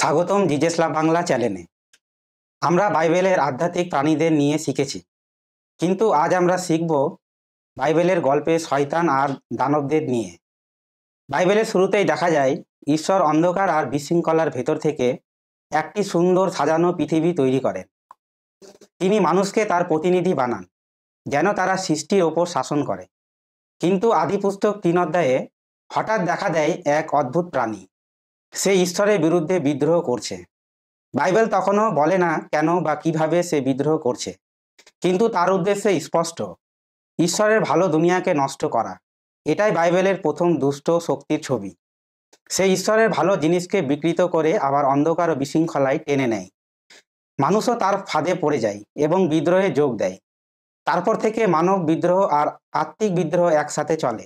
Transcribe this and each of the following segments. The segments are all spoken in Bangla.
স্বাগতম জিজেসলাভ বাংলা চ্যানেলে। আমরা বাইবেলের আধ্যাত্মিক প্রাণীদের নিয়ে শিখেছি, কিন্তু আজ আমরা শিখব বাইবেলের গল্পে শয়তান আর দানবদের নিয়ে। বাইবেলের শুরুতেই দেখা যায় ঈশ্বর অন্ধকার আর বিশৃঙ্খলার ভেতর থেকে একটি সুন্দর সাজানো পৃথিবী তৈরি করেন। তিনি মানুষকে তার প্রতিনিধি বানান, যেন তারা সৃষ্টির ওপর শাসন করে। কিন্তু আদিপুস্তক 3 অধ্যায়ে হঠাৎ দেখা দেয় এক অদ্ভুত প্রাণী। সে ঈশ্বরের বিরুদ্ধে বিদ্রোহ করছে। বাইবেল তখনও বলে না কেন বা কিভাবে সে বিদ্রোহ করছে, কিন্তু তার উদ্দেশ্যে স্পষ্ট: ঈশ্বরের ভালো দুনিয়াকে নষ্ট করা। এটাই বাইবেলের প্রথম দুষ্ট শক্তির ছবি। সে ঈশ্বরের ভালো জিনিসকে বিকৃত করে আবার অন্ধকার ও বিশৃঙ্খলায় টেনে নেয়। মানুষও তার ফাঁদে পড়ে যায় এবং বিদ্রোহে যোগ দেয়। তারপর থেকে মানব বিদ্রোহ আর আত্মিক বিদ্রোহ একসাথে চলে।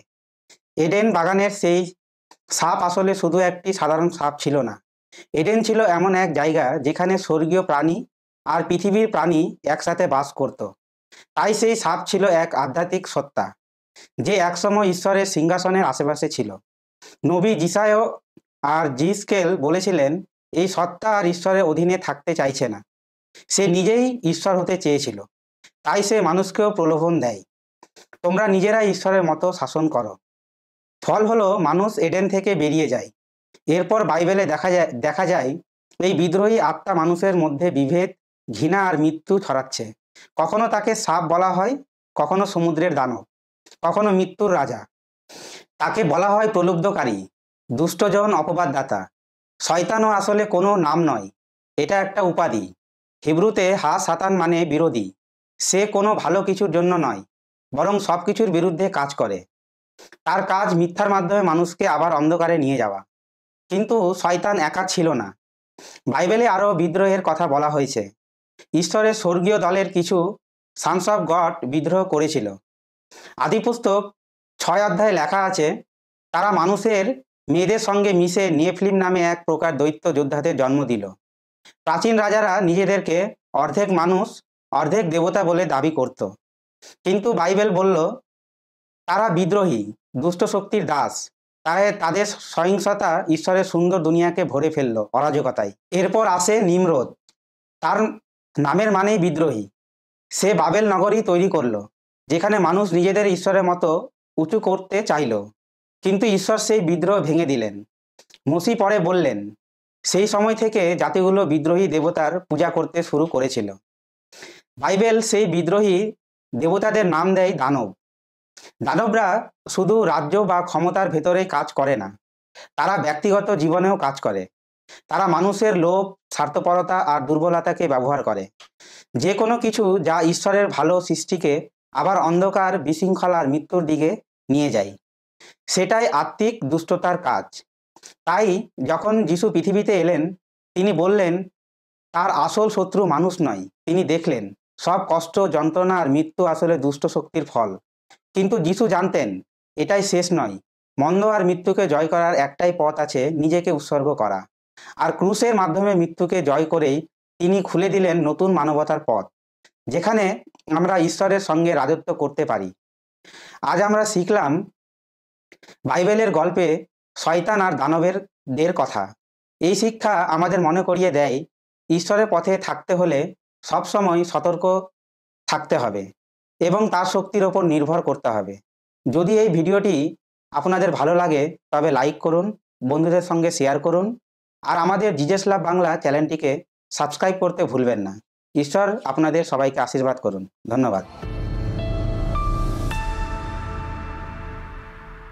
এডেন বাগানের সেই সাপ আসলে শুধু একটি সাধারণ সাপ ছিল না। এডেন ছিল এমন এক জায়গা যেখানে স্বর্গীয় প্রাণী আর পৃথিবীর প্রাণী একসাথে বাস করত। তাই সেই সাপ ছিল এক আধ্যাত্মিক সত্তা, যে একসময় ঈশ্বরের সিংহাসনের আশেপাশে ছিল। নবী যিশায়া আর জিসকেল বলেছিলেন, এই সত্তা আর ঈশ্বরের অধীনে থাকতে চাইছে না, সে নিজেই ঈশ্বর হতে চেয়েছিল। তাই সে মানুষকেও প্রলোভন দেয়, তোমরা নিজেরাই ঈশ্বরের মতো শাসন করো। ফল হলো মানুষ এডেন থেকে বেরিয়ে যায়। এরপর বাইবেলে দেখা যায় এই বিদ্রোহী আত্মা মানুষের মধ্যে বিভেদ, ঘৃণা আর মৃত্যু ছড়াচ্ছে। কখনো তাকে সাপ বলা হয়, কখনো সমুদ্রের দানব, কখনো মৃত্যুর রাজা। তাকে বলা হয় প্রলুব্ধকারী, দুষ্টজন, অপবাদদাতা। শয়তানও আসলে কোনো নাম নয়, এটা একটা উপাধি। হিব্রুতে সাতান মানে বিরোধী। সে কোনো ভালো কিছুর জন্য নয়, বরং সব কিছুর বিরুদ্ধে কাজ করে। তার কাজ মিথ্যার মাধ্যমে মানুষকে আবার অন্ধকারে নিয়ে যাওয়া। কিন্তু শয়তান একা ছিল না। বাইবেলে আরও বিদ্রোহের কথা বলা হয়েছে। ঈশ্বরের স্বর্গীয় দলের কিছু সানস অফ গড বিদ্রোহ করেছিল। আদিপুস্তক 6 অধ্যায়ে লেখা আছে, তারা মানুষের মেয়েদের সঙ্গে মিশে নেফিলিম নামে এক প্রকার দৈত্য যোদ্ধাদের জন্ম দিল। প্রাচীন রাজারা নিজেদেরকে অর্ধেক মানুষ অর্ধেক দেবতা বলে দাবি করত, কিন্তু বাইবেল বলল তারা বিদ্রোহী, দুষ্ট শক্তির দাস। তাই তাদের সহিংসতা ঈশ্বরের সুন্দর দুনিয়াকে ভরে ফেলল অরাজকতায়। এরপর আসে নিমরোদ। তার নামের মানেই বিদ্রোহী। সে বাবেল নগরী তৈরি করলো, যেখানে মানুষ নিজেদের ঈশ্বরের মতো উঁচু করতে চাইল। কিন্তু ঈশ্বর সেই বিদ্রোহ ভেঙে দিলেন। মসি পরে বললেন, সেই সময় থেকে জাতিগুলো বিদ্রোহী দেবতার পূজা করতে শুরু করেছিল। বাইবেল সেই বিদ্রোহী দেবতাদের নাম দেয় দানব। দানবরা শুধু রাজ্য বা ক্ষমতার ভেতরেই কাজ করে না, তারা ব্যক্তিগত জীবনেও কাজ করে। তারা মানুষের লোভ, স্বার্থপরতা আর দুর্বলতাকে ব্যবহার করে। যে কোনো কিছু যা ঈশ্বরের ভালো সৃষ্টিকে আবার অন্ধকার, বিশৃঙ্খলা আর মৃত্যুর দিকে নিয়ে যায়, সেটাই আত্মিক দুষ্টতার কাজ। তাই যখন যিশু পৃথিবীতে এলেন, তিনি বললেন তার আসল শত্রু মানুষ নয়। তিনি দেখলেন সব কষ্ট, যন্ত্রণা আর মৃত্যু আসলে দুষ্ট শক্তির ফল। কিন্তু যিশু জানতেন এটাই শেষ নয়। মন্দ আর মৃত্যুকে জয় করার একটাই পথ আছে, নিজেকে উৎসর্গ করা। আর ক্রুশের মাধ্যমে মৃত্যুকে জয় করেই তিনি খুলে দিলেন নতুন মানবতার পথ, যেখানে আমরা ঈশ্বরের সঙ্গে রাজত্ব করতে পারি। আজ আমরা শিখলাম বাইবেলের গল্পে শয়তান আর দানবের কথা। এই শিক্ষা আমাদের মনে করিয়ে দেয়, ঈশ্বরের পথে থাকতে হলে সবসময় সতর্ক থাকতে হবে এবং তার শক্তির ওপর নির্ভর করতে হবে। যদি এই ভিডিওটি আপনাদের ভালো লাগে তবে লাইক করুন, বন্ধুদের সঙ্গে শেয়ার করুন, আর আমাদের জিজেসলাভ বাংলা চ্যানেলটিকে সাবস্ক্রাইব করতে ভুলবেন না। ঈশ্বর আপনাদের সবাইকে আশীর্বাদ করুন। ধন্যবাদ।